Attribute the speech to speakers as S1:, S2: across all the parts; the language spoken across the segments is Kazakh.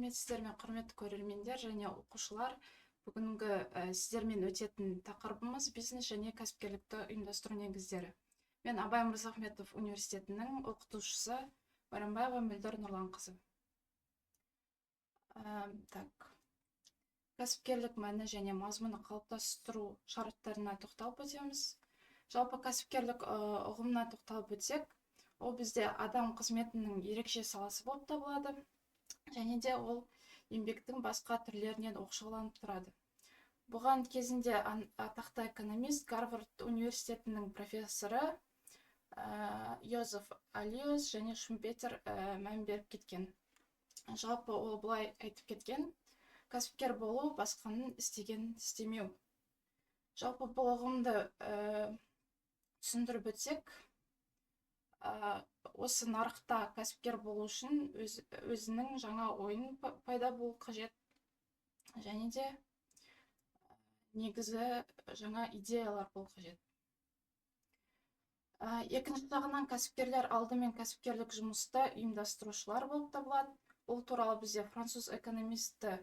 S1: Сәлеметсіздер ме, құрметті көрермендер және оқушылар. Бүгінгі сіздермен өтетін тақырыбымыз бизнес және кәсіпкерлікті ұйымдастыру негіздері. Мен Абай Мырзахметов университетінің оқытушысы Байрамбаева Мөлдір Нұрланқызы. Кәсіпкерлік мәні және мазмұны қалыптастыру шарттарына тоқталып өтеміз. Жалпы кәсіпкерлік ұғымына тоқталып өтсек, ол бізде адам қызметінің ерекше саласы болып табылады. Және де ол еңбектің басқа түрлерінен оқшауланып тұрады. Бұған кезінде атақты экономист Гарвард университетінің профессоры Йозеф Алиос және Шумпетер мән беріп кеткен. Жалпы ол былай айтып кеткен: кәсіпкер болу басқаның істеген істемеу. Жалпы бұл ұғымды түсіндіріп өтсек, осы нарықта кәсіпкер болу үшін өзінің жаңа ойын пайда болу қажет, және де негізі жаңа идеялар болу қажет. Екінші жағынан кәсіпкерлер алдымен кәсіпкерлік жұмысты ұйымдастырушылар болып табылады. Ол туралы бізде француз экономисті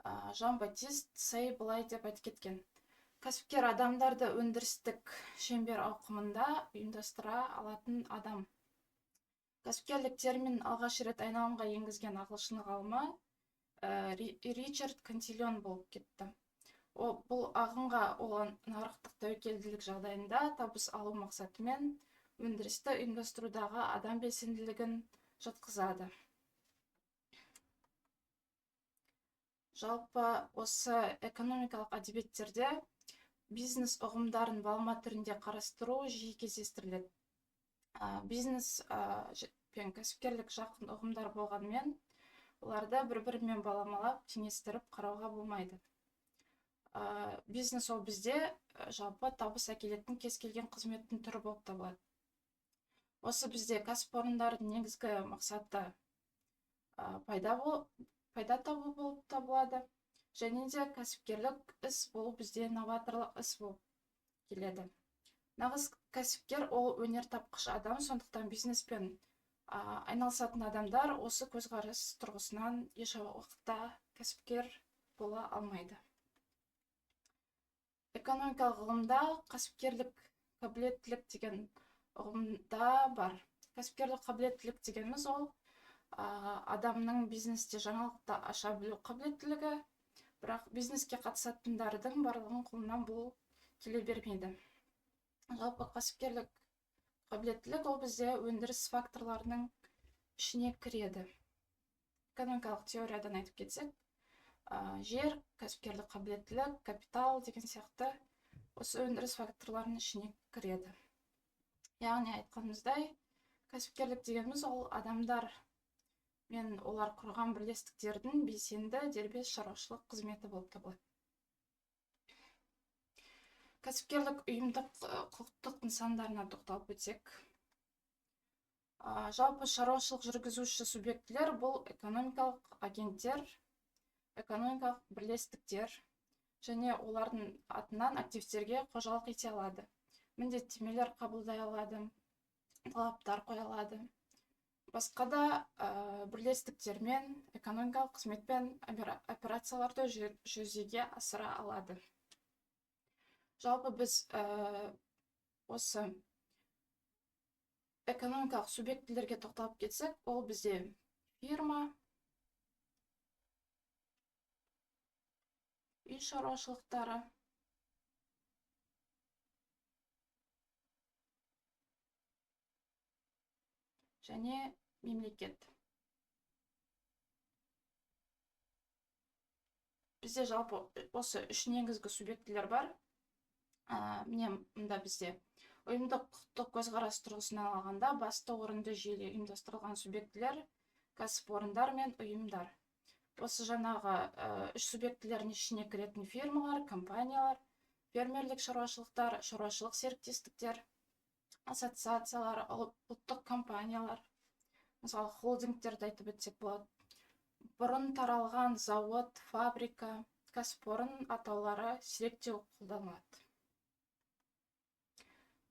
S1: Жан-Батист Сей былай деп айтып кеткен: кәсіпкер адамдарды өндірістік шеңбер ауқымында ұйымдастыра алатын адам. Кәсіпкерлік терминін алғаш рет айналымға енгізген ағылшын ғалымы Ричард Кантильон болып кетті. Бұл ағымға оған нарықтық тәуекелділік жағдайында табыс алу мақсатымен өндірісті ұйымдастырудағы адам белсенділігін жатқызады. Жалпы осы экономикалық әдебиеттерде бизнес ұғымдарын балама түрінде қарастыру жиі кездестіріледі. Бизнес пен кәсіпкерлік жақын ұғымдар болғанымен, оларды бір-бірімен баламалап, теңестіріп қарауға болмайды. Бизнес ол бізде жалпы табыс әкелетін кез келген қызметтің түрі болып табылады. Осы бізде кәсіпорындардың негізгі мақсаты пайда табу болып табылады. Және де кәсіпкерлік іс бұл бізде новаторлық іс болып келеді. Нағыз кәсіпкер ол өнертапқыш адам, сондықтан бизнеспен айналысатын адамдар осы көзқарас тұрғысынан еш уақытта кәсіпкер бола алмайды. Экономикалық ғылымда кәсіпкерлік қабілеттілік деген ұғымда бар. Кәсіпкерлік қабілеттілік дегеніміз ол адамның бизнесте жаңалықты аша білу қабілеттілігі, бірақ бизнеске қатысатындардың барлығын қолынан бұл келе бермейді. Жалпы кәсіпкерлік қабілеттілік ол бізде өндіріс факторларының ішіне кіреді. Экономикалық теориядан айтып кетсек, жер, кәсіпкерлік қабілеттілік, капитал деген сияқты осы өндіріс факторларының ішіне кіреді. Яғни айтқанымыздай, кәсіпкерлік дегеніміз ол адамдар мен олар құрған бірлестіктердің белсенді дербес шаруашылық қызметі болып табылады. Кәсіпкерлік ұйымдық құқықтық нысандарына тоқталып өтсек, жалпы шаруашылық жүргізуші субъектілер бұл экономикалық агенттер, экономикалық бірлестіктер және олардың атынан активтерге қожалық ете алады. Міндеттемелер қабылдай алады, талаптар қоя алады. Басқа да бірлестіктермен, экономикалық қызметпен операцияларды жүзеге асыра алады. Жалпы біз осы экономикалық субъектілерге тоқталып кетсек, ол бізде фирма, үй шаруашылықтары, және мемлекет. Бізде жалпы осы үш негізгі субъектілер бар. Міне мұнда бізде ұйымдық құқықтық көзқарас тұрғысынан алғанда басты орынды жүйеде ұйымдастырылған субъектілер кәсіпорындар мен ұйымдар. Осы жаңағы үш субъектілердің ішіне кіретін фирмалар, компаниялар, фермерлік шаруашылықтар, шаруашылық серіктестіктер, ассоциациялар, ұлттық компаниялар, мысалы холдингтерді айтып өтсек болады. Бұрын таралған завод, фабрика, кәсіпорын атаулары сиректеу қолданылады.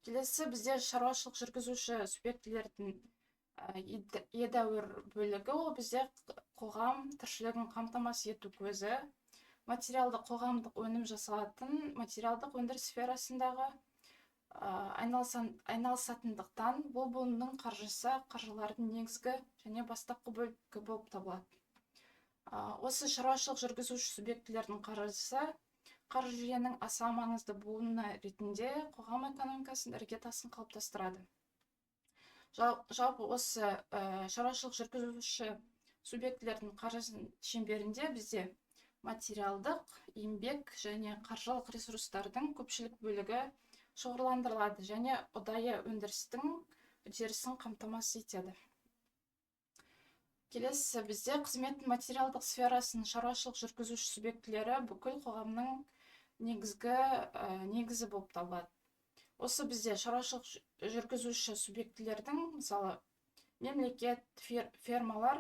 S1: Келесі бізде шаруашылық жүргізуші субъектілердің едәуір бөлігі ол бізде қоғам тіршілігін қамтамасыз ету көзі, материалдық қоғамдық өнім жасалатын материалдық өндіріс сферасындағы айналысатындықтан бұл буынның қаржысы қаржылардың негізгі және бастапқы бөлігі болып табылады. Осы шаруашылық жүргізуші субъектілердің қаржысы қаржы жүйенің аса маңызды буыны ретінде қоғам экономикасының іргетасын қалыптастырады. Жалпы осы шаруашылық жүргізуші субъектілердің қаржысының шеңберінде бізде материалдық, еңбек және қаржылық ресурстардың көпшілік бөлігі шоғырландырылады және ұдайы өндірістің үдерісін қамтамасыз етеді. Келесі бізде қызметтің материалдық сферасының шаруашылық жүргізуші субъектілері бүкіл қоғамның негізі болып табылады. Осы бізде шаруашылық жүргізуші субъектілердің, мысалы, мемлекет, фермалар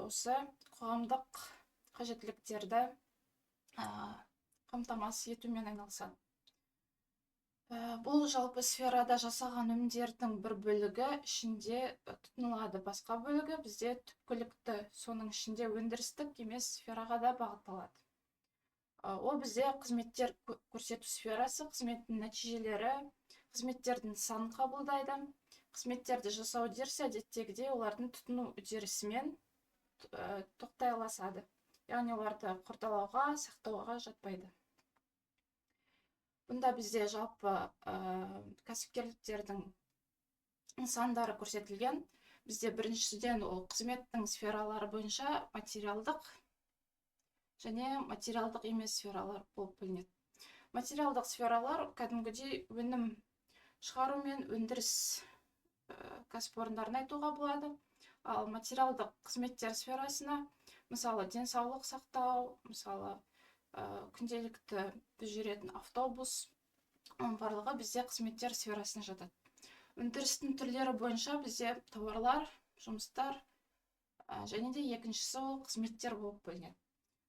S1: осы қоғамдық қажеттіліктерді қамтамасыз етумен айналысады. Бұл жалпы сферада жасалған өнімдердің бір бөлігі ішінде тұтынылады, басқа бөлігі бізде түпкілікті, соның ішінде өндірістік емес сфераға да бағытталады. Ол бізде қызметтер көрсету сферасы, қызметтің нәтижелері, қызметтердің санын қабылдайды. Қызметтерді жасау үдерісі әдеттегідей олардың тұтыну үдерісімен тоқтай аласады. Яғни оларды қордалауға, сақтауға жатпайды. Бұнда бізде жалпы кәсіпкерліктердің нысандары көрсетілген. Бізде біріншіден ол қызметтің сфералары бойынша материалдық және материалдық емес сфералар болып бөлінеді. Материалдық сфералар кәдімгідей өнім шығару мен өндіріс кәсіпорындарын айтуға болады. Ал материалдық қызметтер сферасына, мысалы, денсаулық сақтау, мысалы, күнделікті біз жүретін автобус, барлығы бізде қызметтер сферасына жатады. Өндірістің түрлері бойынша бізде тауарлар, жұмыстар және де екіншісі ол қызметтер болып бөлінеді.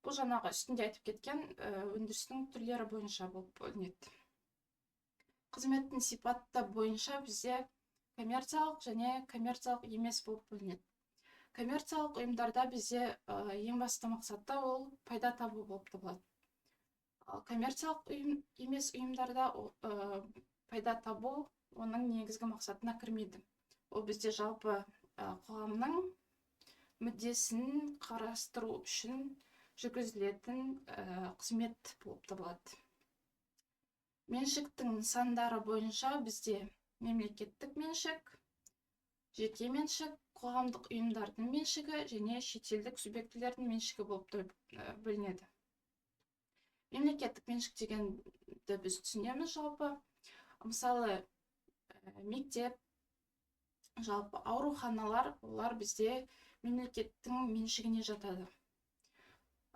S1: Бұл жаңағы үстінде айтып кеткен өндірістің түрлері бойынша болып бөлінеді. Қызметтің сипаты бойынша бізде коммерциялық және коммерциялық емес болып бөлінеді. Коммерциялық ұйымдарда бізде ең басты мақсаты ол пайда табу болып табылады. Коммерциялық емес ұйымдарда пайда табу оның негізгі мақсатына кірмейді. Ол бізде жалпы қоғамның мүддесін қарастыру үшін жүргізілетін қызмет болып табылады. Меншіктің нысандары бойынша бізде мемлекеттік меншік, жеке меншік, қоғамдық ұйымдардың меншігі және шетелдік субъектілердің меншігі болып бөлінеді. Мемлекеттік меншік дегенді біз түсінеміз жалпы. Мысалы, мектеп, жалпы ауруханалар, олар бізде мемлекеттің меншігіне жатады.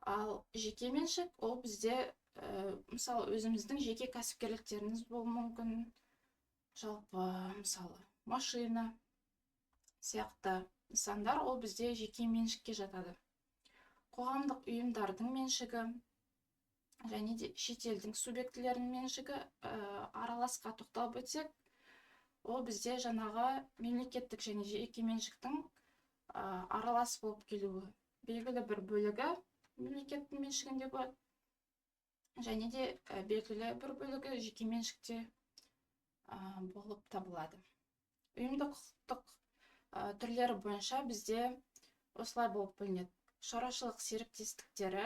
S1: Ал жеке меншік, ол бізде, мысалы, өзіміздің жеке кәсіпкерліктеріміз болуы мүмкін. Жалпы, мысалы, машина сияқты нысандар, ол бізде жеке меншікке жатады. Қоғамдық ұйымдардың меншігі және де шетелдің субъектілерінің меншігі араласқа тоқталып өтсек, ол бізде жаңағы мемлекеттік және жеке меншіктің аралас болып келуі. Белгілі бір бөлігі мемлекеттің меншігінде болады, және де белгілі бір бөлігі жеке меншікте болып табылады. Ұйымдық құқықтық түрлері бойынша бізде осылай болып бөлінеді. Шаруашылық серіктестіктері,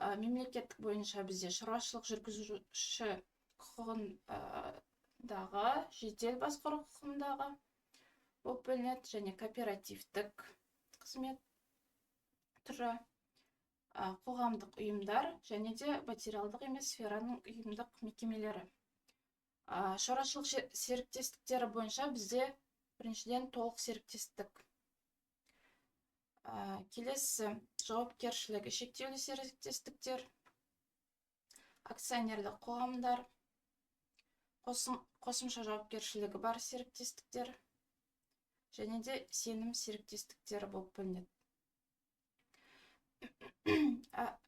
S1: мемлекеттік бойынша бізде шаруашылық жүргізуші құқығындағы, жедел басқару құқығындағы болып бөлінеді, және кооперативтік қызмет түрі, қоғамдық ұйымдар және де материалдық емес сфераның ұйымдық мекемелері. Шаруашылық серіктестіктері бойынша бізде біріншіден толық серіктестік. Келесі жауапкершілігі шектеулі серіктестіктер, акционерлік қоғамдар, қосымша жауапкершілігі бар серіктестіктер және де сенім серіктестіктері болып бөлінеді.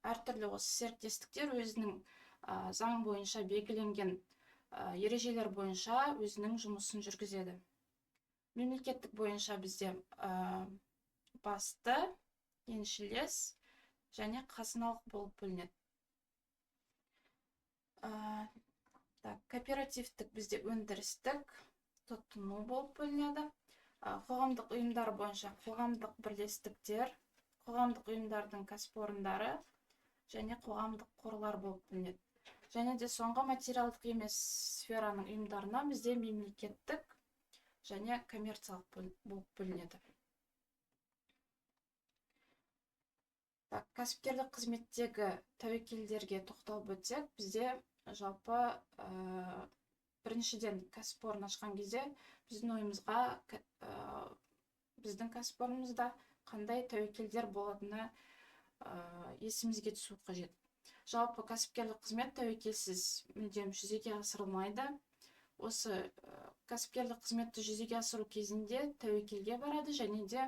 S1: Әртүрлі осы серіктестіктер өзінің заң бойынша белгіленген ережелер бойынша өзінің жұмысын жүргізеді. Мемлекеттік бойынша бізде басты, еншілес және қазыналық болып бөлінеді. Кооперативтік бізде өндірістік, тұтыну болып бөлінеді. Қоғамдық ұйымдар бойынша қоғамдық бірлестіктер, қоғамдық ұйымдардың кәсіпорындары және қоғамдық қорлар болып бөлінеді. Және де соңғы материалдық емес сфераның ұйымдарына бізде мемлекеттік және коммерциялық болып бөлінеді. Кәсіпкерлік қызметтегі тәуекелдерге тоқталып өтсек, бізде жалпы біріншіден кәсіпорын ашқан кезде біздің ойымызға біздің кәсіпорнымызда қандай тәуекелдер болатыны есімізге түсу қажет. Жалпы кәсіпкерлік қызмет тәуекелсіз мүлдем жүзеге асырылмайды. Осы кәсіпкерлік қызметті жүзеге асыру кезінде тәуекелге барады және де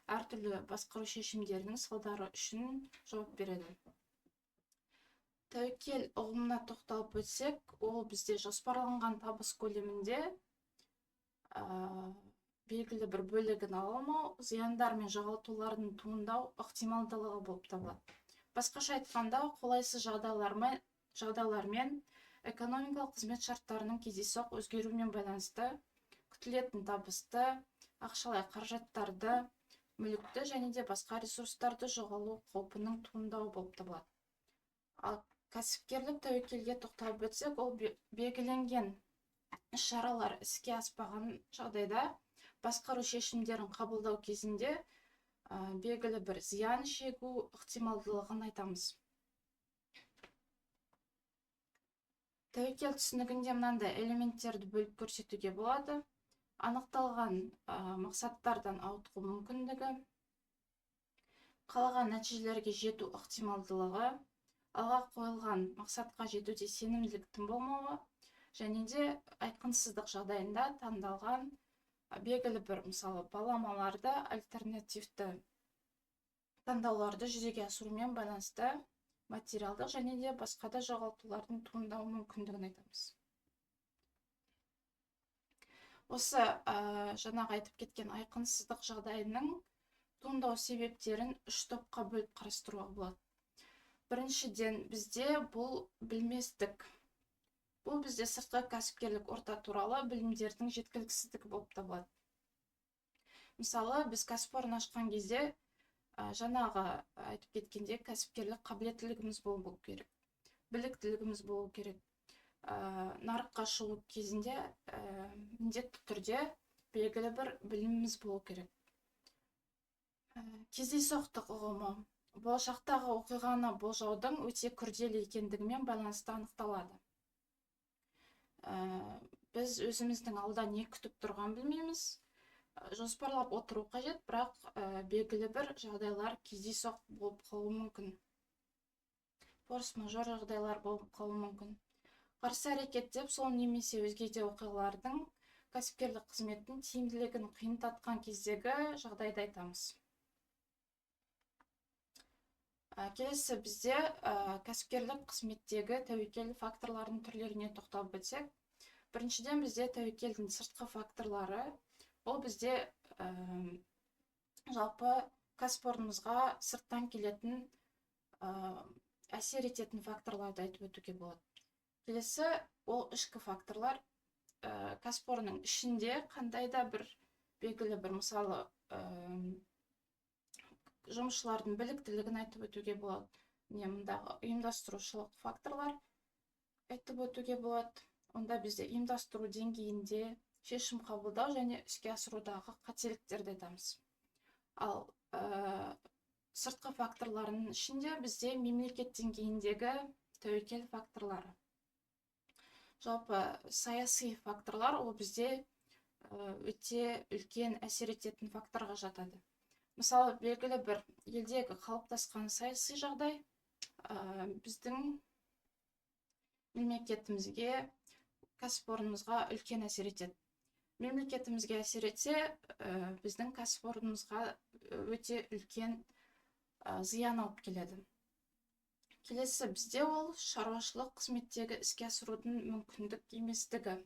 S1: әртүрлі басқару шешімдерінің салдары үшін жауап береді. Тәуекел ұғымына тоқталып өтсек, ол бізде жоспарланған табыс көлемінде белгілі бір бөлігін ала алмау, зияндар мен жоғалтулардың туындау ықтималдылығы болып табылады. Басқаша айтқанда, қолайсыз жағдайлармен экономикалық қызмет шарттарының кездейсоқ өзгеруімен байланысты күтілетін табысты, ақшалай қаражаттарды, мүлікті және де басқа ресурстарды жоғалу қаупінің туындауы болып табылады. Ал кәсіпкерлік тәуекелге тоқталып өтсек, ол белгіленген іс-шаралар іске аспаған жағдайда басқару шешімдерін қабылдау кезінде белгілі бір зиян шегу ықтималдылығын айтамыз. Тәуекел түсінігінде мынандай элементтерді бөліп көрсетуге болады. Анықталған мақсаттардан ауытқу мүмкіндігі, қалаған нәтижелерге жету ықтималдылығы, алға қойылған мақсатқа жетуде сенімділіктің болмауы, және де айқынсыздық жағдайында таңдалған белгілі бір, мысалы, баламаларды, альтернативті таңдауларды жүзеге асырумен байланысты материалдық және де басқа да жоғалтулардың туындау мүмкіндігін айтамыз. Осы жаңағы айтып кеткен айқынсыздық жағдайының туындау себептерін 3 топқа бөліп қарастыруға болады. Біріншіден, бізде бұл білместік. Бұл бізде сыртқы кәсіпкерлік орта туралы білімдердің жеткіліксіздігі болып табылады. Мысалы, біз кәсіпорын ашқан кезде жаңағы айтып кеткенде кәсіпкерлік қабілеттілігіміз болу керек, біліктілігіміз болу керек. Нарыққа шығу кезінде міндетті түрде белгілі бір біліміміз болу керек. Кездейсоқтық ұғымы болашақтағы оқиғаны болжаудың өте күрделі екендігімен байланысты анықталады. Біз өзіміздің алда не күтіп тұрған білмейміз, жоспарлап отыру қажет, бірақ белгілі бір жағдайлар кездейсоқ болып қалуы мүмкін. Форс-мажор жағдайлар болып қалуы мүмкін. Қарсы әрекеттеп, сол немесе өзге де оқиғалардың кәсіпкерлік қызметтің тиімділігін қиындатқан кездегі жағдайды айтамыз. Келесі бізде кәсіпкерлік қызметтегі тәуекел факторлардың түрлеріне тоқталып өтсек, біріншіден бізде тәуекелдің сыртқы факторлары, ол бізде жалпы кәсіпорнымызға сырттан келетін әсер ететін факторларды айтып өтуге болады. Келесі, ол ішкі факторлар, кәсіпорынның ішінде қандай да бір белгілі бір, мысалы, жұмысшылардың біліктілігін айтып өтуге болады. Мұндағы ұйымдастырушылық факторлар айтып өтуге болады. Онда бізде ұйымдастыру деңгейінде шешім қабылдау және іске асырудағы қателіктерді айтамыз. Ал сыртқы факторлардың ішінде бізде мемлекет деңгейіндегі тәуекел факторлары. Жалпы саяси факторлар, ол бізде өте үлкен әсер ететін факторға жатады. Мысалы, белгілі бір елдегі қалыптасқан саяси жағдай біздің мемлекетімізге, кәсіпорнымызға үлкен әсер етеді. Мемлекетімізге әсер етсе, біздің кәсіпорнымызға өте үлкен зиян алып келеді. Келесі бізде ол шаруашылық қызметтегі іске асырудың мүмкіндік еместігі.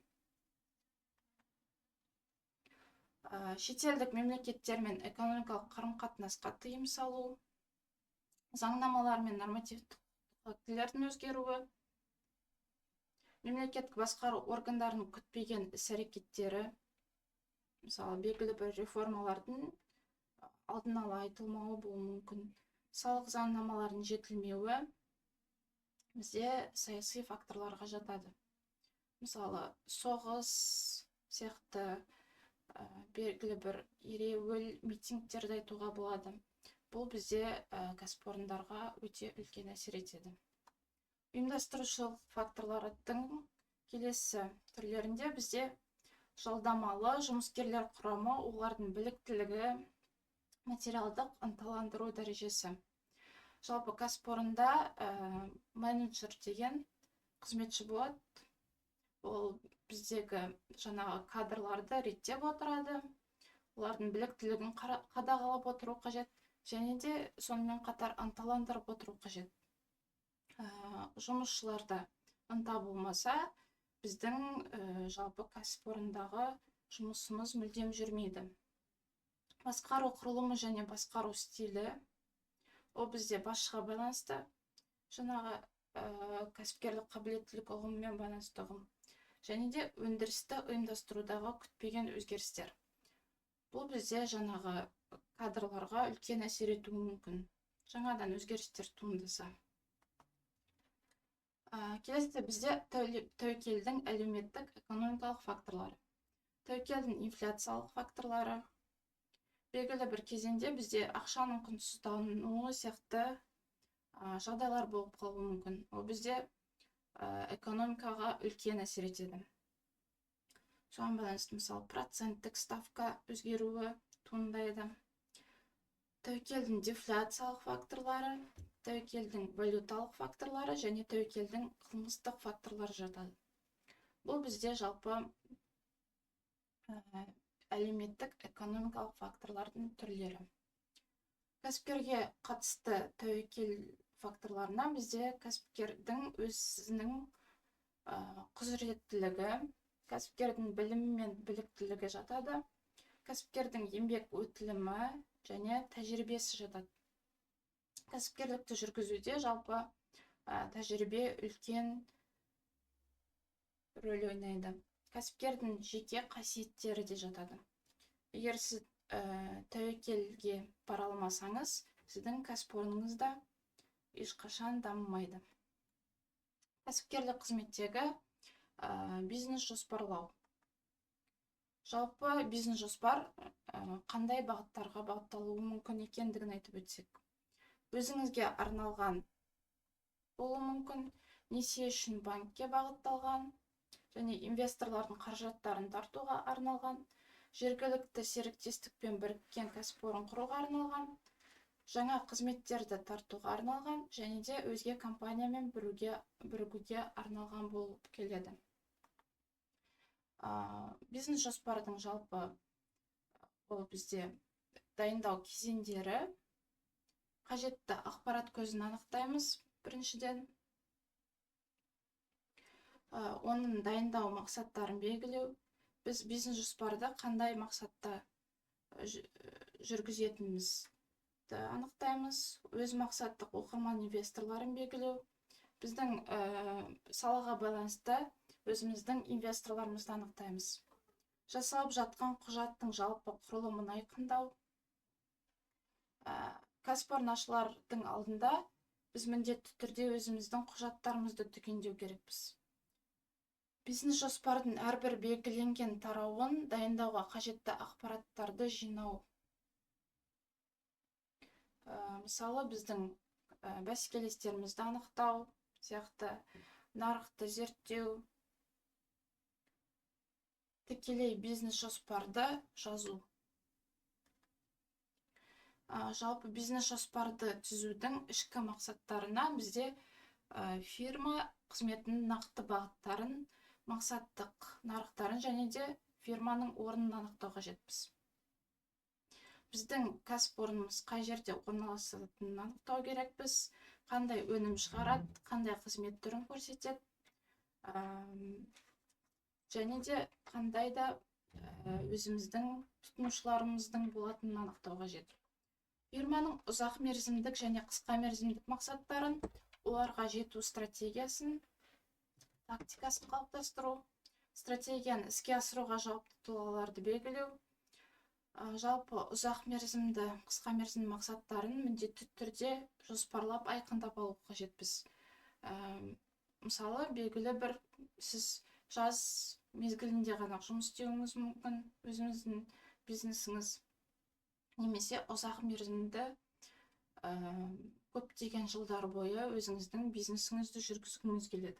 S1: шетелдік мемлекеттермен экономикалық қарым-қатынасқа тыйым салу, заңнамалар мен нормативтік актілердің өзгеруі, мемлекеттік басқару органдарының күтпеген іс-әрекеттері, мысалы белгілі бір реформалардың алдын ала айтылмауы болуы мүмкін, салық заңнамалардың жетілмеуі бізде саяси факторларға жатады. Мысалы соғыс сияқты белгілі бір ереуіл митингтерді айтуға болады. Бұл бізде кәсіпорындарға өте үлкен әсер етеді. Ұйымдастырушылық факторлардың келесі түрлерінде бізде жалдамалы жұмыскерлер құрамы, олардың біліктілігі, материалдық ынталандыру дәрежесі. Жалпы кәсіпорында менеджер деген қызметші болады. Ол біздегі жаңағы кадрларды реттеп отырады, олардың біліктілігін қадағалап отыру қажет, және де сонымен қатар ынталандырып отыру қажет. Жұмысшыларда ынта болмаса, біздің жалпы кәсіпорындағы жұмысымыз мүлдем жүрмейді. Басқару құрылымы және басқару стилі, ол бізде басшыға байланысты, жаңағы кәсіпкерлік қабілеттілік ұғымымен байланысты ұғым, және де өндірісті ұйымдастырудағы күтпеген өзгерістер. Бұл бізде жаңағы кадрларға үлкен әсер етуі мүмкін, жаңадан өзгерістер туындаса. Келесі бізде тәуекелдің әлеуметтік экономикалық факторлары. Тәуекелдің инфляциялық факторлары. Белгілі бір кезеңде бізде ақшаның құнсыздануы сияқты жағдайлар болып қалуы мүмкін. Ол бізде экономикаға үлкен әсер етеді. Соған байланысты мысалы проценттік ставка өзгеруі туындайды. Тәуекелдің дефляциялық факторлары, тәуекелдің валюталық факторлары және тәуекелдің қылмыстық факторлары жатады. Бұл бізде жалпы әлеуметтік экономикалық факторлардың түрлері. Кәсіпкерге қатысты тәуекел факторларына бізде кәсіпкердің өзінің құзыреттілігі, кәсіпкердің білімі мен біліктілігі жатады, кәсіпкердің еңбек өтілімі және тәжірибесі жатады. Кәсіпкерлікті жүргізуде жалпы тәжірибе үлкен рөл ойнайды. Кәсіпкердің жеке қасиеттері де жатады. Егер сіз тәуекелге бара алмасаңыз, сіздің кәсіпорныңызда ешқашан дамымайды. Кәсіпкерлік қызметтегі бизнес жоспарлау. Жалпы бизнес жоспар қандай бағыттарға бағытталуы мүмкін екендігін айтып өтсек. Өзіңізге арналған болуы мүмкін, несие үшін банкке бағытталған, және инвесторлардың қаражаттарын тартуға арналған, жергілікті серіктестікпен біріккен кәсіпорын құруға арналған, жаңа қызметтерді тартуға арналған, және де өзге компаниямен бірігуге арналған болып келеді. Бизнес жоспардың жалпы ол бізде дайындау кезеңдері, қажетті ақпарат көзін анықтаймыз біріншіден. Оның дайындау мақсаттарын белгілеу. Біз бизнес жоспарды қандай мақсатта жүргізетінімізді анықтаймыз. Өз мақсаттық оқырман инвесторларын белгілеу. Біздің салаға байланысты өзіміздің инвесторларымызды анықтаймыз. Жасалып жатқан құжаттың жалпы құрылымын айқындау. Кәсіпорын ашылардың алдында біз міндетті түрде өзіміздің құжаттарымызды түгендеу керекпіз. Бизнес жоспардың әрбір белгіленген тарауын дайындауға қажетті ақпараттарды жинау. Мысалы, біздің бәсекелестерімізді анықтау сияқты, нарықты зерттеу, тікелей бизнес жоспарды жазу. Жалпы бизнес жоспарды түзудің ішкі мақсаттарына бізде фирма қызметінің нақты бағыттарын, мақсаттық нарықтарын және де фирманың орнын анықтау қажетпіз. Біздің кәсіпорнымыз қай жерде орналасатынын анықтау керекпіз, қандай өнім шығарады, қандай қызмет түрін көрсетеді, және де қандай да өзіміздің тұтынушыларымыздың болатынын анықтау қажет. Фирманың ұзақ мерзімдік және қысқа мерзімдік мақсаттарын, оларға жету стратегиясын, тактикасын қалыптастыру, стратегияны іске асыруға жауапты тұлғаларды белгілеу, жалпы ұзақ мерзімді, қысқа мерзімді мақсаттарын міндетті түрде жоспарлап айқындап алу қажетпіз. Мысалы, белгілі бір сіз жаз мезгілінде ғана жұмыс істеуіңіз мүмкін, өзіңіздің бизнесіңіз, немесе ұзақ мерзімді көптеген жылдар бойы өзіңіздің бизнесіңізді жүргізгіңіз келеді.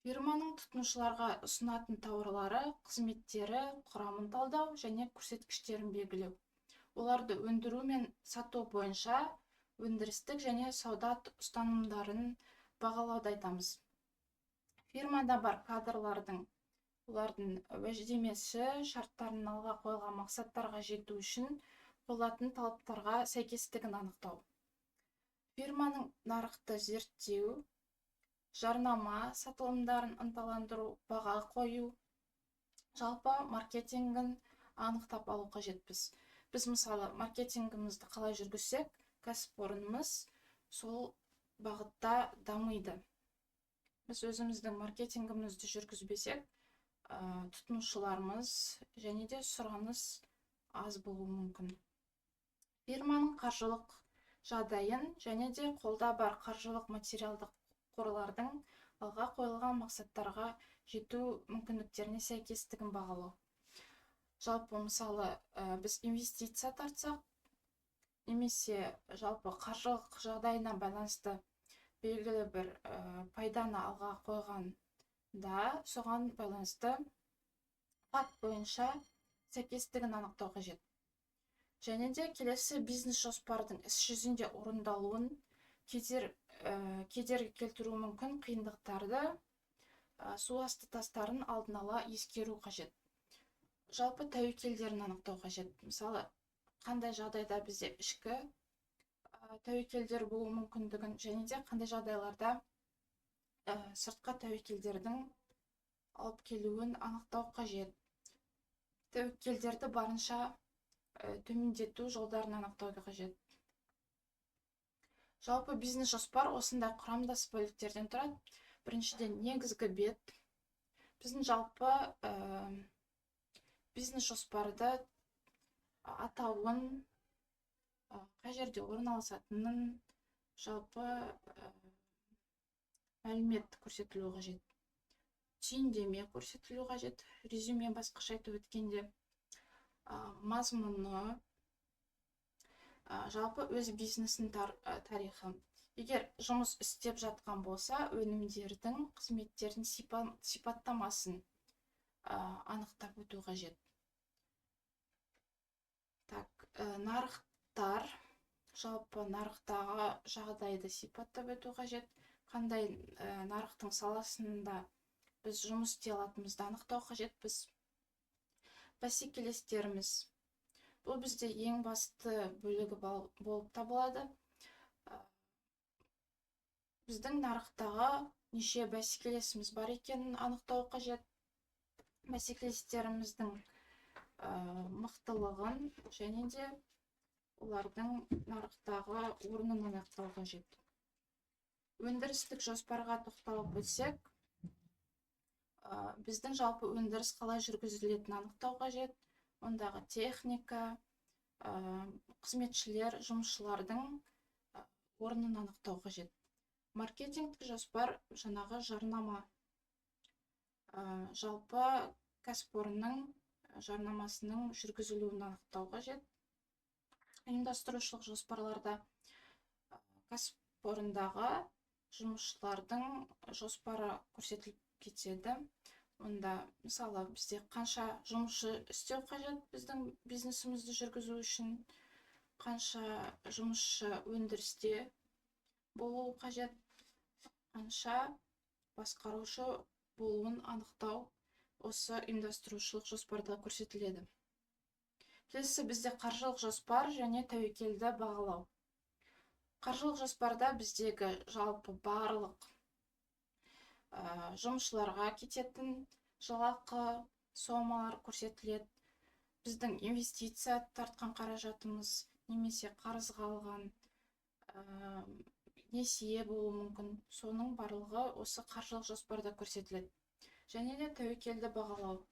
S1: Фирманың тұтынушыларға ұсынатын тауарлары, қызметтері, құрамын талдау және көрсеткіштерін белгілеу. Оларды өндіру мен сату бойынша өндірістік және сауда ұстанымдарын бағалауды айтамыз. Фирмада бар кадрлардың, олардың уәждемесі, шарттарын, алға қойылған мақсаттарға жету үшін қойылатын талаптарға сәйкестігін анықтау. Фирманың нарықты зерттеу, жарнама, сатылымдарын ынталандыру, баға қою, жалпы маркетингін анықтап алу қажетпіз. Біз мысалы маркетингімізді қалай жүргізсек, кәсіпорынымыз сол бағытта дамиды. Біз өзіміздің маркетингімізді жүргізбесек, тұтынушыларымыз және де сұраныс аз болуы мүмкін. Фирманың қаржылық жағдайын және де қолда бар қаржылық материалдық қорлардың алға қойылған мақсаттарға жету мүмкіндіктеріне сәйкестігін бағалау. Жалпы мысалы біз инвестиция тартсақ, немесе жалпы қаржылық жағдайына байланысты белгілі бір пайданы алға қойғанда, соған байланысты факт бойынша сәйкестігін анықтау қажет. Және де келесі бизнес жоспардың іс жүзінде орындалуын, кедергі келтіруі мүмкін қиындықтарды, су асты тастарын алдын ала ескеру қажет. Жалпы тәуекелдерін анықтау қажет. Мысалы, қандай жағдайда бізде ішкі тәуекелдер болуы мүмкіндігін, және де қандай жағдайларда сыртқы тәуекелдердің алып келуін анықтау қажет. Тәуекелдерді барынша төмендету жолдарын анықтауды қажет. Жалпы бизнес жоспар осындай құрамдас бөліктерден тұрады. Біріншіден, негізгі бет. Біздің жалпы бизнес жоспарды атауын, қай жерде орналасатынын, жалпы мәлімет көрсетілуі қажет. Түйіндеме көрсетілуі қажет. Резюме басқаша айтып өткенде. Мазмұны, жалпы өз бизнесінің тарихы. Егер жұмыс істеп жатқан болса, өнімдердің, қызметтердің сипаттамасын анықтап өту қажет. Нарықтар, жалпы нарықтағы жағдайды сипаттап өту қажет. Қандай нарықтың саласында біз жұмыс істей алатынымызды анықтау қажет. Біз бәсекелестеріміз, бұл бізде ең басты бөлігі болып табылады. Біздің нарықтағы неше бәсекелесіміз бар екенін анықтау қажет. Бәсекелестеріміздің мықтылығын және де олардың нарықтағы орнын анықтау қажет. Өндірістік жоспарға тоқталып өтсек, біздің жалпы өндіріс қалай жүргізілетінін анықтау қажет. Ондағы техника, қызметшілер, жұмысшылардың орнын анықтау қажет. Маркетингтік жоспар жаңағы жарнама. Жалпы кәсіпорынның жарнамасының жүргізілуін анықтау қажет. Ұйымдастырушылық жоспарларда кәсіпорындағы жұмысшылардың жоспары көрсетіліп кетеді. Онда, мысалы, бізде қанша жұмысшы істеу қажет біздің бизнесімізді жүргізу үшін, қанша жұмысшы өндірісте болу қажет, қанша басқарушы болуын анықтау осы ұйымдастырушылық жоспарда көрсетіледі. Келесі бізде қаржылық жоспар және тәуекелді бағалау. Қаржылық жоспарда біздегі жалпы барлық жұмысшыларға кететін жалақы, сомалар көрсетіледі. Біздің инвестиция тартқан қаражатымыз немесе қарызға алған несие болуы мүмкін. Соның барлығы осы қаржылық жоспарда көрсетіледі. Және де тәуекелді бағалау.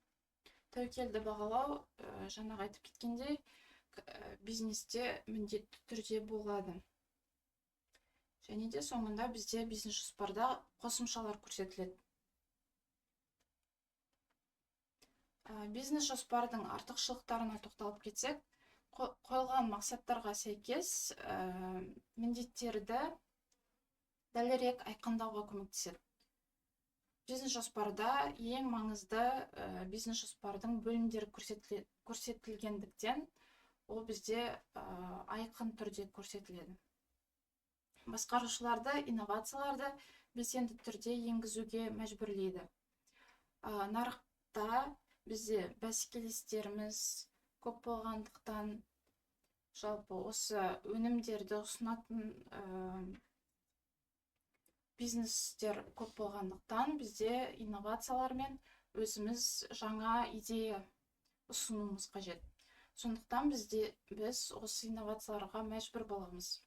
S1: Тәуекелді бағалау, жаңағы айтып кеткендей, бизнесте міндетті түрде болады. Және де соңында бізде бизнес жоспарда қосымшалар көрсетіледі. Бизнес жоспардың артықшылықтарына тоқталып кетсек, қойылған мақсаттарға сәйкес міндеттерді дәлірек айқындауға көмектеседі. Бизнес жоспарда ең маңызды бизнес жоспардың бөлімдері көрсетілгендіктен, ол бізде айқын түрде көрсетіледі. Басқарушыларды, инновацияларды белсенді түрде енгізуге мәжбүрлейді. Нарықта бізде бәсекелестеріміз көп болғандықтан, жалпы осы өнімдерді ұсынатын бизнестер көп болғандықтан, бізде инновациялармен өзіміз жаңа идея ұсынуымыз қажет. Сондықтан біз осы инновацияларға мәжбүр боламыз.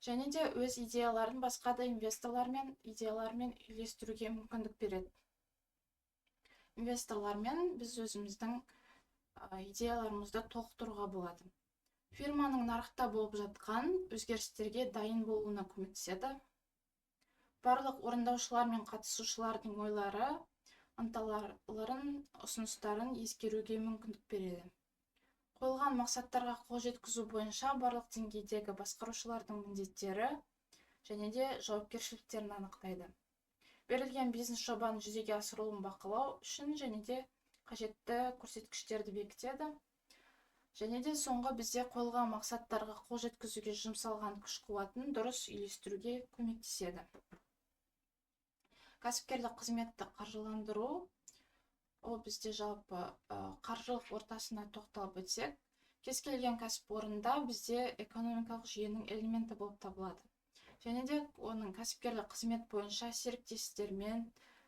S1: Және де өз идеяларын басқа да инвесторлармен идеялармен үйлестіруге мүмкіндік береді. Инвесторлармен біз өзіміздің идеяларымызды толықтыруға болады. Фирманың нарықта болып жатқан өзгерістерге дайын болуына көмектеседі. Барлық орындаушылар мен қатысушылардың ойлары, ынталарын, ұсыныстарын ескеруге мүмкіндік береді. Қойылған мақсаттарға қол жеткізу бойынша барлық деңгейдегі басқарушылардың міндеттері және де жауапкершіліктерін анықтайды. Берілген бизнес жобаның жүзеге асырылуын бақылау үшін және де қажетті көрсеткіштерді бекітеді. Және де соңғы бізде қойылған мақсаттарға қол жеткізуге жұмсалған күш-қуатын дұрыс үйлестіруге көмектеседі. Кәсіпкерлік қызметті қаржыландыру, ол бізде жалпы қаржылық ортасына тоқталып өтсек, кез келген кәсіпорында бізде экономикалық жүйенің элементі болып табылады. Және де оның кәсіпкерлік қызмет бойынша серіктестермен,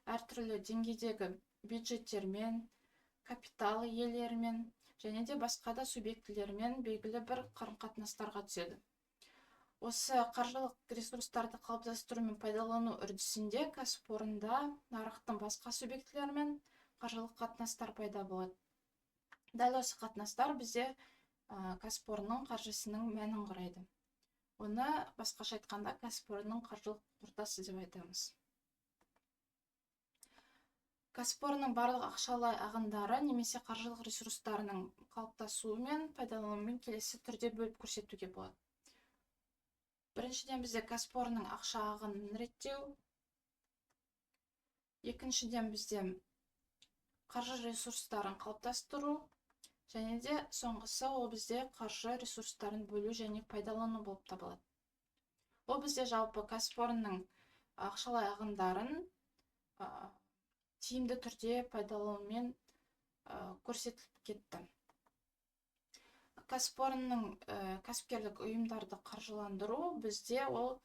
S1: әртүрлі деңгейдегі бюджеттермен, капитал иелерімен және де басқа да субъектілермен белгілі бір қарым-қатынастарға түседі. Осы қаржылық ресурстарды қалыптастыру мен пайдалану үрдісінде кәсіпорында нарықтың басқа субъектілерімен қаржылық қатынастар пайда болады. Дәл осы қатынастар бізде кәсіпорынның қаржысының мәнін құрайды. Оны басқаша айтқанда кәсіпорынның қаржылық ортасы деп айтамыз. Кәсіпорынның барлық ақшалай ағындары немесе қаржылық ресурстарының қалыптасуы мен пайдалануымен келесі түрде бөліп көрсетуге болады. Біріншіден бізде кәсіпорынның ақша ағынын реттеу. Екіншіден бізде қаржы ресурстарын қалыптастыру. Және де соңғысы ол бізде қаржы ресурстарын бөлу және пайдалану болып табылады. Ол бізде жалпы кәсіпорынның ақшалай ағындарын тиімді түрде пайдаланумен көрсетіліп кетті. Кәсіпорынның кәсіпкерлік ұйымдарды қаржыландыру бізде ол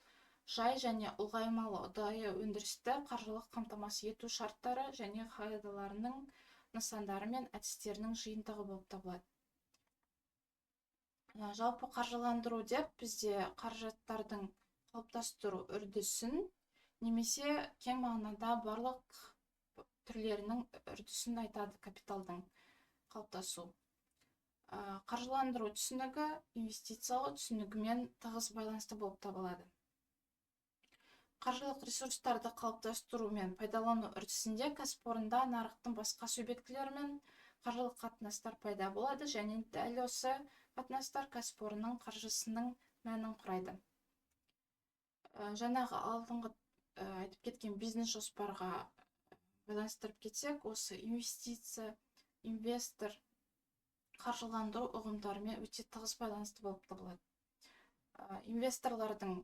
S1: жай және ұлғаймалы ұдайы өндірісті қаржылық қамтамасыз ету шарттары және қағидаларының нысандары мен әдістерінің жиынтығы болып табылады. Жалпы қаржыландыру деп бізде қаражаттардың қалыптастыру үрдісін немесе кең мағынада барлық түрлерінің үрдісін айтады капиталдың қалыптасу. Қаржыландыру түсінігі инвестициялау түсінігімен тығыз байланысты болып табылады. Қаржылық ресурстарды қалыптастыру мен пайдалану үрдісінде кәсіпорында нарықтың басқа субъектілерімен қаржылық қатынастар пайда болады және дәл осы қатынастар кәсіпорынның қаржысының мәнін құрайды. Жаңағы алдыңғы айтып кеткен бизнес жоспарға байланыстырып кетсек, осы инвестиция, инвестор, қаржыландыру ұғымдарымен өте тығыз байланысты болып табылады. Инвесторлардың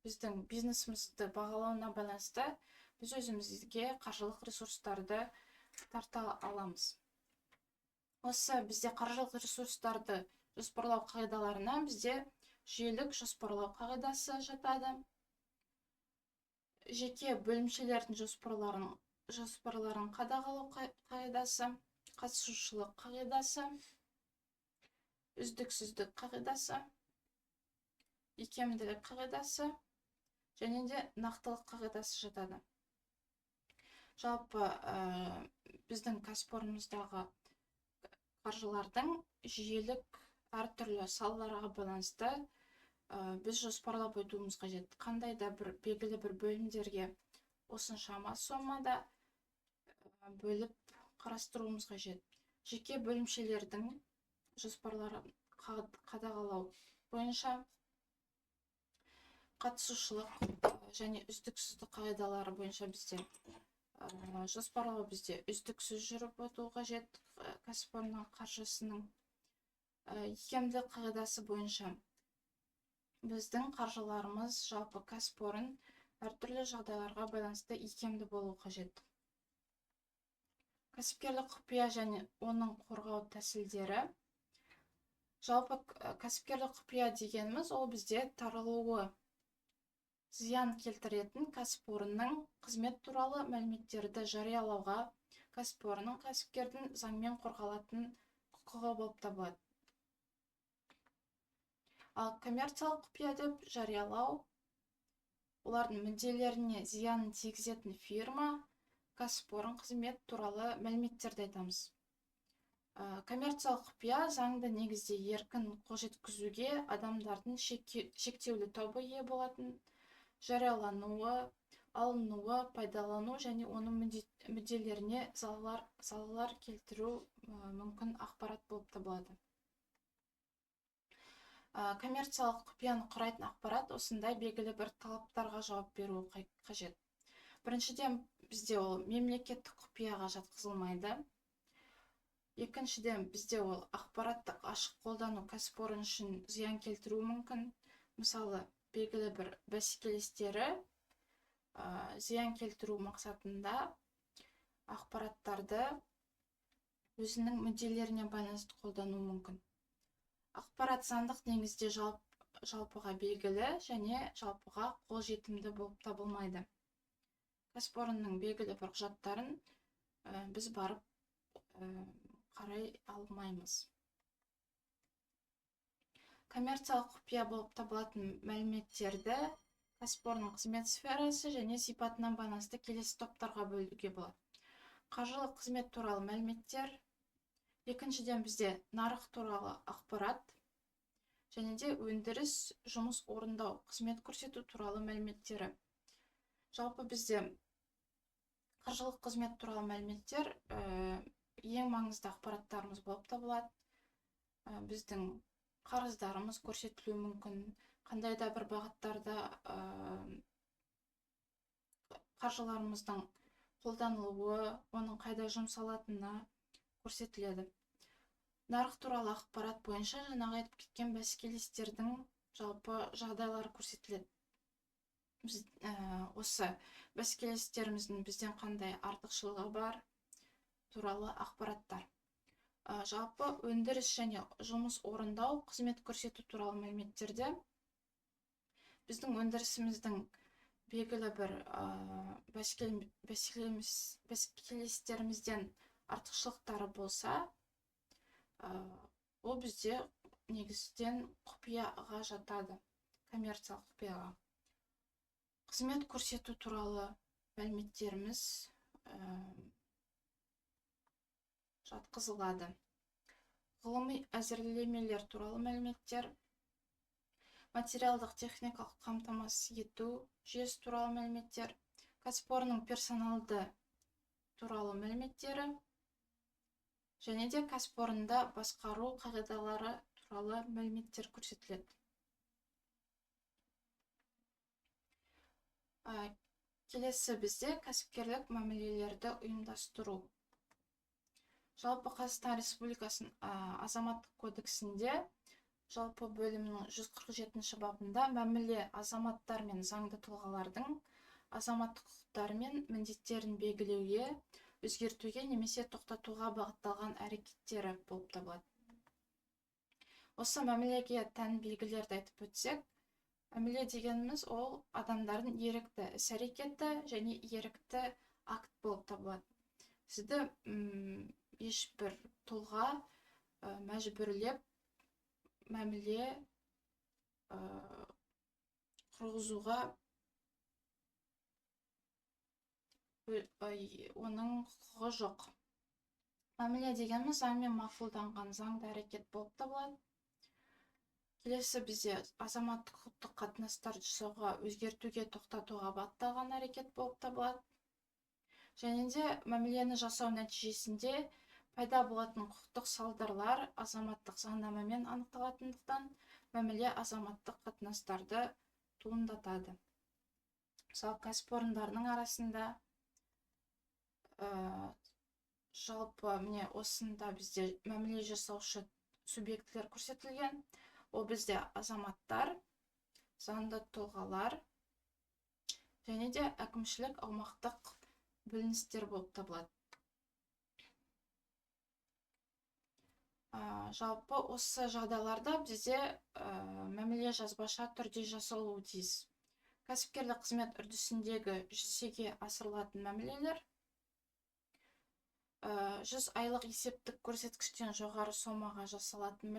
S1: біздің бизнесімізді бағалауына байланысты біз өзімізге қаржылық ресурстарды тарта аламыз. Осы бізде қаржылық ресурстарды жоспарлау қағидаларына бізде жүйелік жоспарлау қағидасы жатады. Жеке бөлімшелердің жоспарларын жоспарларын қадағалау қағидасы, қатысушылық қағидасы, үздіксіздік қағидасы, икемділік қағидасы және де нақтылық қағидасы жатады. Жалпы біздің кәсіпорнымыздағы қаржылардың жүйелік әртүрлі салаларға байланысты біз жоспарлап өтуіміз қажет. Қандай да бір белгілі бір бөлімдерге осыншама сомада бөліп қарастыруымыз қажет. Жеке бөлімшелердің жоспарларын қадағалау бойынша қатысушылық және үздіксіздік қағидалары бойынша бізде жоспарлау бізде үздіксіз жүріп өту қажет. Кәсіпорынның қаржысының икемділік қағидасы бойынша біздің қаржыларымыз жалпы кәсіпорын әртүрлі жағдайларға байланысты икемді болу қажет. Кәсіпкерлік құпия және оның қорғау тәсілдері. Жалпы кәсіпкерлік құпия дегеніміз ол бізде таралуы зиян келтіретін кәсіпорынның қызмет туралы мәліметтерді жариялауға кәсіпорынның кәсіпкердің заңмен қорғалатын құқығы болып табылады. Ал коммерциялық құпия деп жариялау олардың мүдделеріне зиянын тигізетін фирма, кәсіпорын қызмет туралы мәліметтерді айтамыз. Коммерциялық құпия заңды негізде еркін қол жеткізуге адамдардың шектеулі тобы ие болатын жариялануы, алынуы, пайдалану және оның мүдделеріне залалар келтіру мүмкін ақпарат болып табылады. Коммерциялық құпияны құрайтын ақпарат осындай белгілі бір талаптарға жауап беру қажет. Біріншіден, бізде ол мемлекеттік құпияға жатқызылмайды. Екіншіден, бізде ол ақпараттық ашық қолдану кәсіпорын үшін зиян келтіруі мүмкін. Мысалы, белгілі бір бәсекелестері зиян келтіру мақсатында ақпараттарды өзінің мүдделеріне байланысты қолдануы мүмкін. Ақпарат заңдық негізде жалпыға белгілі және жалпыға қолжетімді болып табылмайды. Кәсіпорынның белгілі бір құжаттарын біз барып қарай алмаймыз. Коммерциялық құпия болып табылатын мәліметтерді кәсіпорынның қызмет сферасы және сипатынан байланысты келесі топтарға бөлуге болады. Қаржылық қызмет туралы мәліметтер. Екіншіден, бізде нарық туралы ақпарат және де өндіріс, жұмыс орындау, қызмет көрсету туралы мәліметтері. Жалпы бізде қаржылық қызмет туралы мәліметтер ең маңызды ақпараттарымыз болып табылады. Біздің қарыздарымыз көрсетілуі мүмкін, қандай да бір бағыттарда қаржыларымыздың қолданылуы, оның қайда жұмсалатыны көрсетіледі. Нарық туралы ақпарат бойынша жаңағы айтып кеткен бәсекелестердің жалпы жағдайлары көрсетіледі. Осы бәсекелестеріміздің бізден қандай артықшылығы бар туралы ақпараттар. Жалпы өндіріс және жұмыс орындау, қызмет көрсету туралы мәліметтерде біздің өндірісіміздің белгілі бір бәсекелестерімізден артықшылықтары болса, ол бізде негізден құпияға жатады, коммерциялық құпияға. Қызмет көрсету туралы мәліметтеріміз жатқызылады. Ғылыми әзірлемелер туралы мәліметтер, материалдық техникалық қамтамасыз ету жүйесі туралы мәліметтер, кәсіпорынның персоналды туралы мәліметтері және де кәсіпорында басқару қағидалары туралы мәліметтер көрсетіледі. Келесі бізде кәсіпкерлік мәмілелерді ұйымдастыру. Жалпы Қазақстан Республикасының азаматтық кодексінде жалпы бөлімнің 147 бабында мәміле азаматтар мен заңды тұлғалардың азаматтық құқықтары мен міндеттерін белгілеуге, өзгертуге немесе тоқтатуға бағытталған әрекеттері болып табылады. Осы мәмілеге тән белгілерді айтып өтсек, мәміле дегеніміз ол адамдардың ерікті іс-әрекеті және ерікті акт болып табылады. Сізді ешбір тұлға мәжбүрлеп мәміле құрғызуға оның құқығы жоқ. Мәміле дегеніміз заңмен мақұлданған заңды әрекет болып табылады. Келесі бізде азаматтық құқықтық қатынастарды жасауға, өзгертуге, тоқтатуға бағытталған әрекет болып табылады. Және де мәмілені жасау нәтижесінде пайда болатын құқықтық салдарлар азаматтық заңнамамен анықталатындықтан мәміле азаматтық қатынастарды туындатады. Мысалы, кәсіпорындардың арасында жалпы міне осында бізде мәміле жасаушы субъектілер көрсетілген. Ол бізде азаматтар, заңды тұлғалар және де әкімшілік аумақтық бөліністер болып табылады. Жалпы осы жағдайларда бізде мәміле жазбаша түрде жасалуы тиіс. Кәсіпкерлік қызмет үрдісіндегі жүзеге асырылатын мәмілелер 100 айлық есептік көрсеткіштен жоғары сомаға жасалатын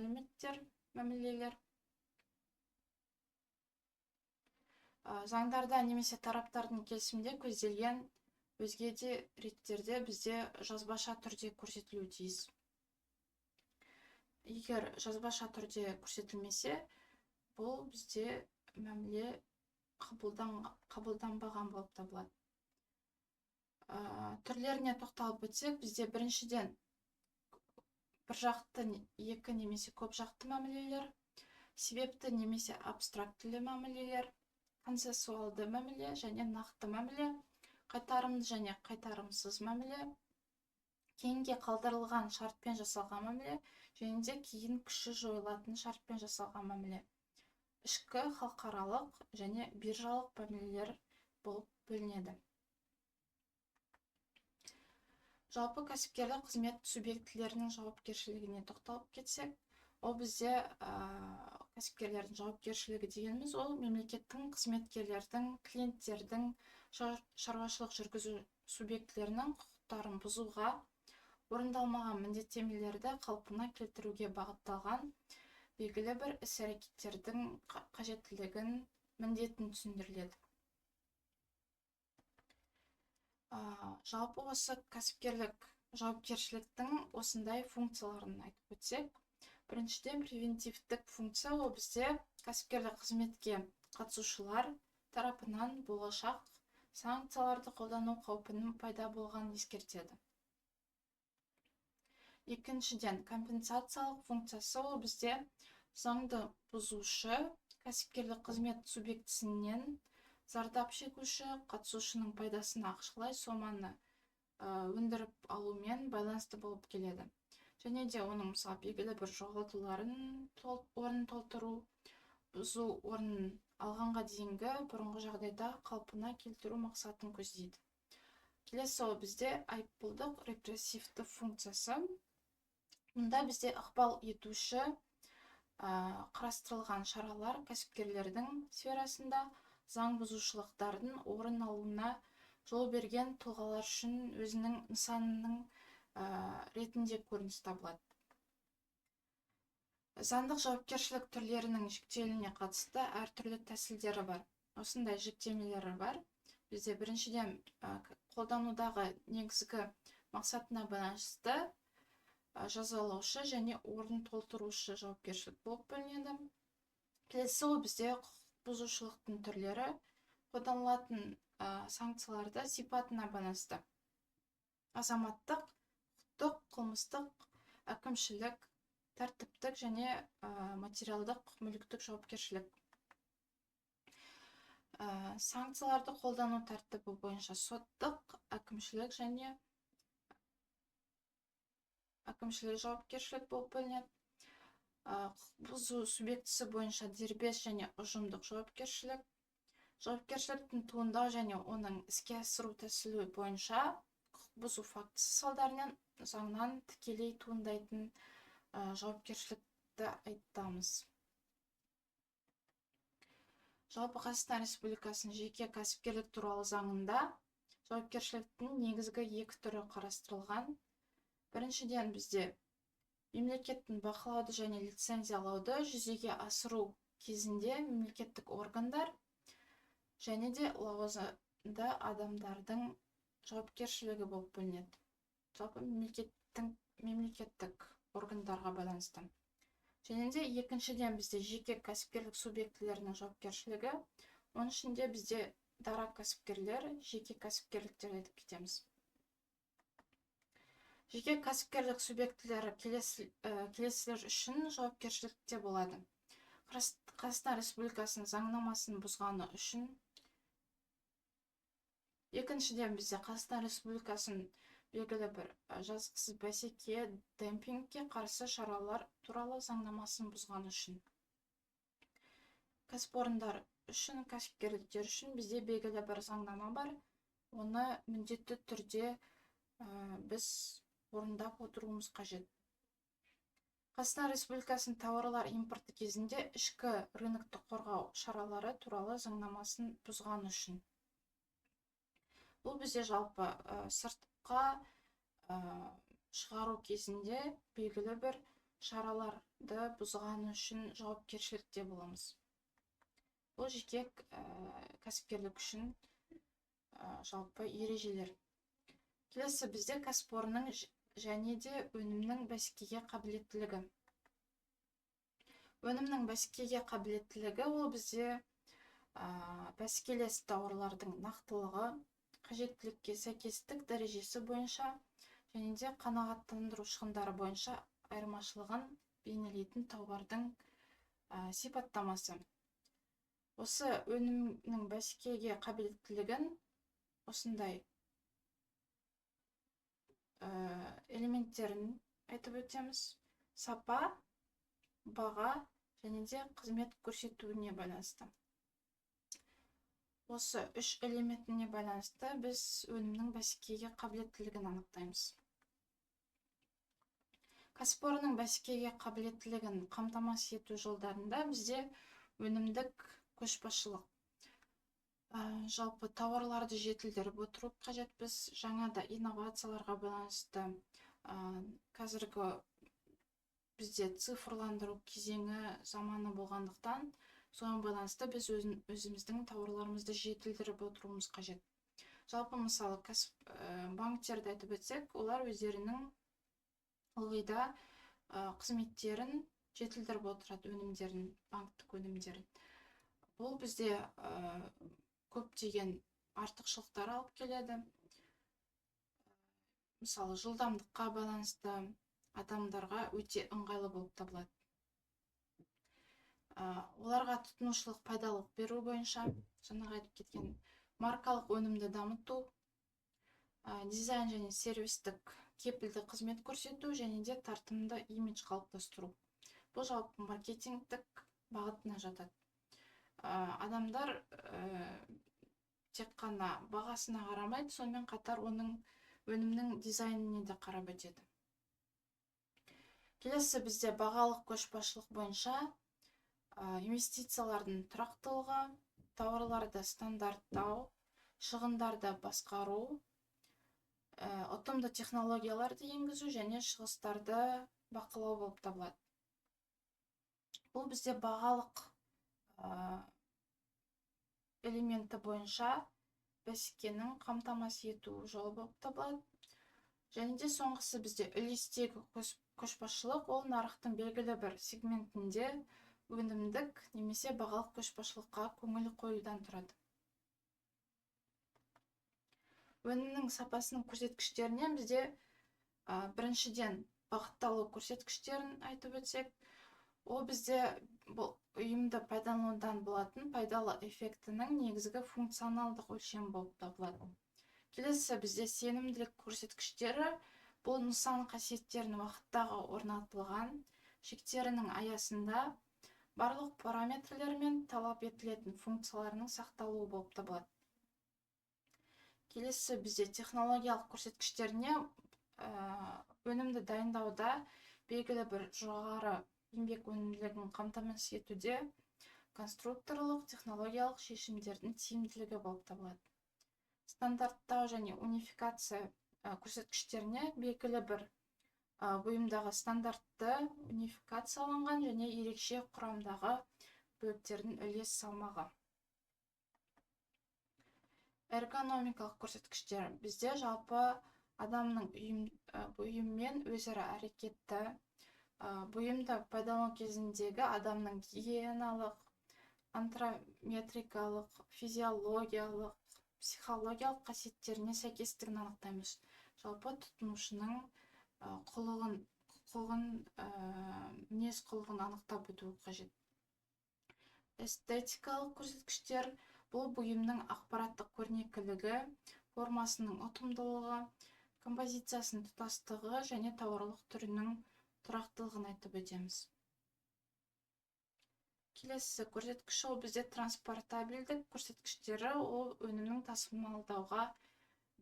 S1: мәмілелер. Заңдарда немесе тараптардың келісімде көзделген өзге де реттерде бізде жазбаша түрде көрсетілуі тиіс. Егер жазбаша түрде көрсетілмесе, бұл бізде мәміле қабылданбаған болып табылады. Түрлеріне тоқталып өтсек, бізде біріншіден бір жақты, екі немесе көп жақты мәмілелер, себепті немесе абстрактілі мәмілелер, консенсуалды мәміле және нақты мәміле, қайтарымды және қайтарымсыз мәміле, кейінге қалдырылған шартпен жасалған мәміле және де кейін күші жойылатын шартпен жасалған мәміле. Ішкі, халықаралық және биржалық мәмілелер болып бөлінеді. Жалпы кәсіпкерлік қызмет субъектілерінің жауапкершілігіне тоқталып кетсек, ол бізде кәсіпкерлердің жауапкершілігі дегеніміз, ол мемлекеттің, қызметкерлердің, клиенттердің, шаруашылық жүргізу субъектілерінің құқықтарын бұзуға, орындалмаған міндеттемелерді қалпына келтіруге бағытталған белгілі бір іс-әрекеттердің қажеттілігін, міндетін түсіндіріледі. Жалпы осы кәсіпкерлік жауапкершіліктің осындай функцияларын айтып өтсек, біріншіден превентивтік функция, ол бізде кәсіпкерлік қызметке қатысушылар тарапынан болашақ санкцияларды қолдану қаупінің пайда болғанын ескертеді. Екіншіден, компенсациялық функциясы, ол бізде заңды бұзушы кәсіпкерлік қызмет субъектісінен зардап шегуші қатысушының пайдасына ақшалай соманы өндіріп алумен байланысты болып келеді. Және де оның мысалы белгілі бір жоғалтуларын орнын толтыру, бұзу орнын алғанға дейінгі бұрынғы жағдайда қалпына келтіру мақсатын көздейді. Келесі ол бізде айыппұлдық репрессивті функциясы. Мұнда бізде ықпал етуші қарастырылған шаралар кәсіпкерлердің сферасында заң бұзушылықтардың орын алуына жол берген тұлғалар үшін өзінің нысанының ретінде көрініс табылады. Заңдық жауапкершілік түрлерінің жіктелуіне қатысты әртүрлі тәсілдері бар. Осындай жіктемелері бар. Бізде біріншіден қолданудағы негізгі мақсатына байланысты жазалаушы және орын толтырушы жауапкершілік болып бөлінеді. Келесі ол бізде бұзушылықтың түрлері, қолданылатын санкцияларды сипатына байланысты. Азаматтық, құқықтық, қылмыстық, әкімшілік, тәртіптік және материалдық мүліктік жауапкершілік. Санкцияларды қолдану тәртібі бойынша соттық, әкімшілік және әкімшілік жауапкершілік болып бөлінеді. Бұзу субъектісі бойынша дербес және ұжымдық жауапкершілік. Жауапкершіліктің туындау және оның іске асыру тәсілі бойынша құқық бұзу фактісі салдарынан заңнан тікелей туындайтын жауапкершілікті айтамыз. Жалпы Қазақстан Республикасының жеке кәсіпкерлік туралы заңында Жауапкершіліктің негізгі екі түрі қарастырылған. Біріншіден, бізде мемлекеттің бақылауды және лицензиялауды жүзеге асыру кезінде мемлекеттік органдар және де лауазымды адамдардың жауапкершілігі болып бөлінеді. Жалпы мемлекеттік органдарға байланысты. Және де екіншіден, бізде жеке кәсіпкерлік субъектілерінің жауапкершілігі. Оның ішінде бізде дара кәсіпкерлер, жеке кәсіпкерліктер етіп кетеміз. Жеке кәсіпкерлік субъектілері келесілер үшін жауапкершілікте болады. Қазақстан Республикасының заңнамасын бұзғаны үшін. Екіншіден, бізде Қазақстан Республикасының белгілі бір жазықсыз бәсеке, демпингке қарсы шаралар туралы заңнамасын бұзғаны үшін. Кәсіпорындар үшін, кәсіпкерліктер үшін бізде белгілі бір заңнама бар. Оны міндетті түрде біз орындап отыруымыз қажет. Қазақстан Республикасының тауарлар импорты кезінде ішкі рынокты қорғау шаралары туралы заңнамасын бұзғаны үшін. Бұл бізде жалпы сыртқа шығару кезінде белгілі бір шараларды бұзғаны үшін жауапкершілікте боламыз. Бұл жеке кәсіпкерлік үшін жалпы ережелер. Келесі бізде кәсіпорынның және де өнімнің бәсекеге қабілеттілігі. Өнімнің бәсекеге қабілеттілігі ол бізде бәсекелес тауарлардың нақтылығы, қажеттілікке сәйкестік дәрежесі бойынша және де қанағаттандыру шығындары бойынша айырмашылығын бейнелейтін тауардың сипаттамасы. Осы өнімнің бәсекеге қабілеттілігін осындай элементтерін айтып өтеміз. Сапа, баға және де қызмет көрсетуіне байланысты. Осы үш элементіне байланысты біз өнімнің бәсекеге қабілеттілігін анықтаймыз. Кәсіпорынның бәсекеге қабілеттілігін қамтамасыз ету жолдарында бізде өнімдік көшбасшылық. Жалпы тауарларды жетілдіріп отыру қажет. Біз жаңа да инновацияларға байланысты қазіргі бізде цифрландыру кезеңі заманы болғандықтан, соған байланысты біз өзіміздің тауарларымызды жетілдіріп отыруымыз қажет. Жалпы мысалы банктерді айтып өтсек, олар өздерінің ылғи да қызметтерін жетілдіріп отырады, өнімдерін, банктік өнімдерін. Бұл бізде көптеген артықшылықтар алып келеді. Мысалы, жылдамдыққа байланысты адамдарға өте ыңғайлы болып табылады. Оларға тұтынушылық пайдалық беру бойынша, жаңағы айтып кеткен маркалық өнімді дамыту, дизайн және сервистік кепілді қызмет көрсету және де тартымды имидж қалыптастыру. Бұл жалпы маркетингтік бағытына жатады. Адамдар тек қана бағасына қарамайды, сонымен қатар оның өнімнің дизайніне де қарап өтеді. Келесі бізде бағалық көшбасшылық бойынша инвестициялардың тұрақтылығы, тауарларды стандарттау, шығындарды басқару, ұтымды технологияларды енгізу және шығыстарды бақылау болып табылады. Бұл бізде бағалық элементі бойынша бәсекенің қамтамасыз ету жолы болып табылады. Және де соңғысы бізде үлестегі көшбасшылық, ол нарықтың белгілі бір сегментінде өнімдік немесе бағалық көшбасшылыққа көңіл қоюдан тұрады. Өнімнің сапасының көрсеткіштерінен бізде біріншіден бағытталу көрсеткіштерін айтып өтсек, ол бізде бұл ұйымды пайдаланудан болатын пайдалы эффектінің негізгі функционалдық өлшем болып табылады. Келесі бізде сенімділік көрсеткіштері, бұл нысан қасиеттерінің уақыттағы орнатылған шектерінің аясында барлық параметрлер мен талап етілетін функцияларының сақталуы болып табылады. Келесі бізде технологиялық көрсеткіштеріне өнімді дайындауда белгілі бір жоғары еңбек өнімділігін қамтамасыз етуде конструкторлық технологиялық шешімдердің тиімділігі болып табылады. стандарттау және унификация көрсеткіштеріне белгілі бір бұйымдағы стандартты унификацияланған және ерекше құрамдағы бөліктердің үлес салмағы. Эргономикалық көрсеткіштер бізде жалпы адамның бұйыммен өзара әрекеті, бұйымды пайдалану кезіндегі адамның гигиеналық, антрометрикалық, физиологиялық, психологиялық қасиеттеріне сәйкестігін анықтаймыз. Жалпы тұтынушының мінез құлығын анықтап өту қажет. Эстетикалық көрсеткіштер бұл бұйымның ақпараттық көрнекілігі, формасының ұтымдылығы, композициясының тұтастығы және тауарлық түрінің тұрақтылығын айтып өтеміз. Келесі көрсеткіш ол бізде транспортабелдік көрсеткіштері, ол өнімнің тасымалдауға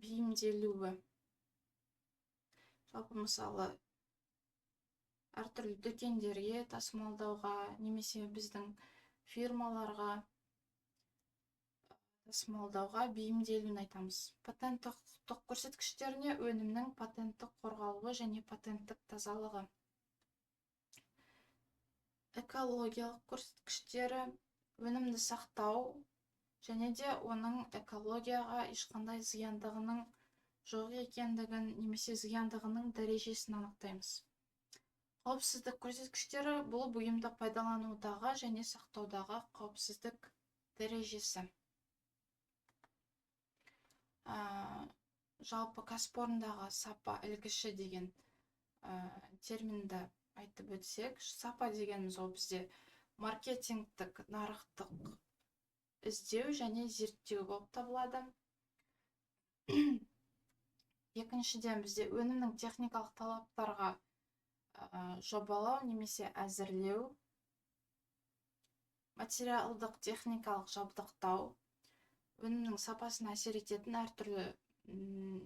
S1: бейімделуі. Жалпы мысалы, әртүрлі дүкендерге тасымалдауға немесе біздің фирмаларға тасымалдауға бейімделуін айтамыз. Патенттік құқықтық көрсеткіштеріне өнімнің патенттік қорғалуы және патенттік тазалығы. Экологиялық көрсеткіштері өнімді сақтау және де оның экологияға ешқандай зияндығының жоқ екендігін немесе зияндығының дәрежесін анықтаймыз. Қауіпсіздік көрсеткіштері бұл бұйымды пайдаланудағы және сақтаудағы қауіпсіздік дәрежесі. Жалпы кәсіпорындағы сапа ілгіші деген терминді айтып өтсек, сапа дегеніміз ол бізде маркетингтік, нарықтық іздеу және зерттеу болып табылады. Екіншіден бізде өнімнің техникалық талаптарға жобалау немесе әзірлеу, материалдық техникалық жабдықтау, өнімнің сапасына әсер ететін әртүрлі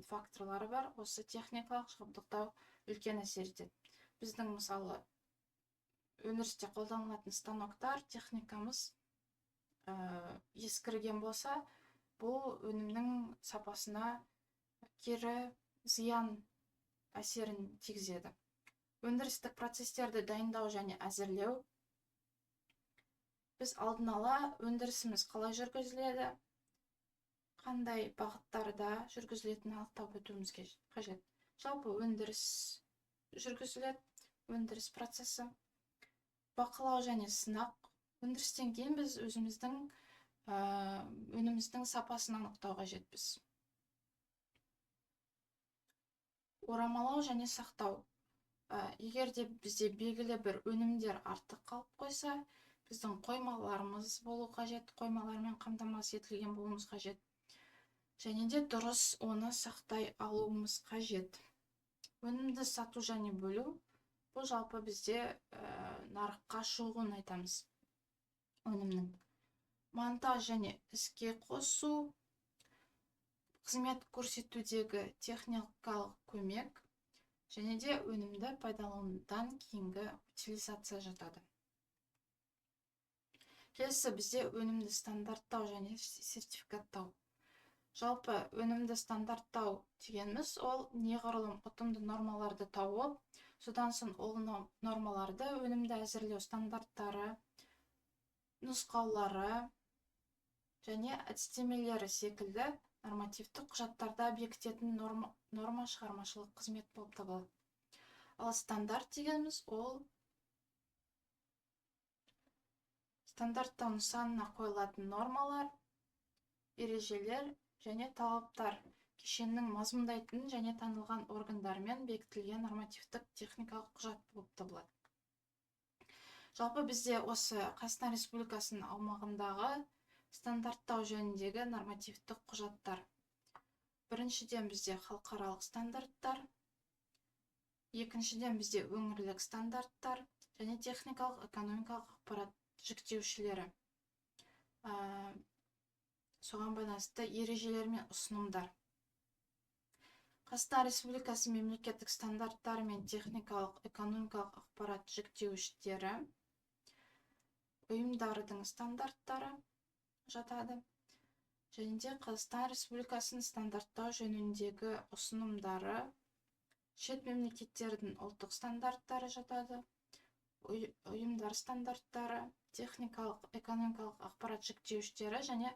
S1: факторлары бар. Осы техникалық жабдықтау үлкен әсер етеді. Біздің мысалы өндірісте қолданылатын станоктар, техникамыз ескірген болса, бұл өнімнің сапасына кері зиян әсерін тигізеді. Өндірістік процестерді дайындау және әзірлеу. Біз алдын ала өндірісіміз қалай жүргізіледі, қандай бағыттарда жүргізілетінін анықтап өтуіміз қажет. Жалпы өндіріс жүргізіледі, өндіріс процесі, бақылау және сынақ. Өндірістен кейін біз өніміздің сапасын анықтау қажетпіз. Орамалау және сақтау. Егер де бізде белгілі бір өнімдер артық қалып қойса, біздің қоймаларымыз болу қажет, қоймалармен қамтамасыз етілген болуымыз қажет. Және де дұрыс оны сақтай алуымыз қажет. Өнімді сату және бөлу, бұл жалпы бізде нарыққа шығуын айтамыз. Өнімнің монтаж және іске қосу, қызмет көрсетудегі техникалық көмек және де өнімді пайдаланудан кейінгі утилизация жатады. Келесі бізде өнімді стандарттау және сертификаттау. Жалпы өнімді стандарттау дегеніміз ол неғұрлым ұтымды нормаларды тауып, содан соң ол нормаларды өнімді әзірлеу стандарттары, нұсқаулары және әдістемелері секілді нормативтік құжаттарда бекітетін норма шығармашылық қызмет болып табылады. Ал стандарт дегеніміз ол стандарттау нысанына қойылатын нормалар, ережелер және талаптар кешеннің мазмұндайтын және танылған органдармен бекітілген нормативтік техникалық құжат болып табылады. Жалпы бізде осы Қазақстан Республикасының аумағындағы стандарттау жөніндегі нормативтік құжаттар. Біріншіден бізде халықаралық стандарттар, екіншіден бізде өңірлік стандарттар және техникалық экономикалық ақпарат жіктеушілері. Соған байланысты ережелер мен ұсынымдар. Қазақстан Республикасы мемлекеттік стандарттары мен техникалық экономикалық ақпарат жіктеуіштері, ұйымдардың стандарттары жатады. және де Қазақстан Республикасының стандарттау жөніндегі ұсынымдары, шет мемлекеттердің ұлттық стандарттары жатады, ұйымдар стандарттары, техникалық, экономикалық ақпарат жіктеуіштері және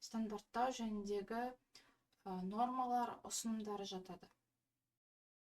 S1: стандарттау жөніндегі нормалар, ұсынымдары жатады.